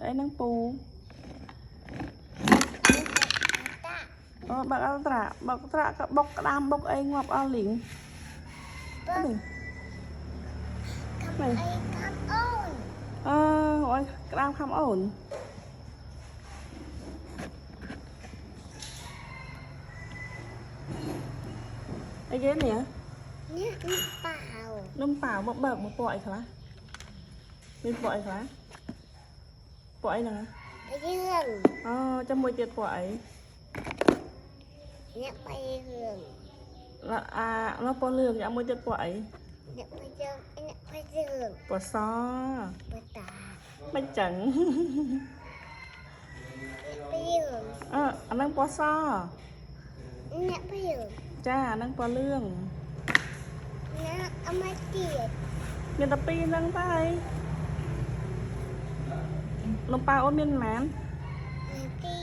ấy nâng pù bạc ao trạ bọc đam bọc ấy ngọc ao lỉnh này này ôi đam khăm ổnไอ้เจ๊เนี่ยน้ำเปล่าบกเบิกมาปล่อยค่ะมีปล่อยค่ะปล่อยนะจะมวยเจ็ดปล่อยเนี่ยไปเรื่อง ละเราปล่อยเรื่องอย่ามวยเจ็ดปล่อย เนี่ยไปเรื่องเนี่ยไปเรื่อง ปล่อยซอ ไปตา ไม่จัง ไปเรื่อง อันนั้นปล่อยซอ เนี่ยไปเรื่อง จ้าอันนั้นปล่อยเรื่อง เนี่ยเอามาเตียด เมียนตะปีนั่งไปลมปลาอ้นเมียนหมาน มาเตี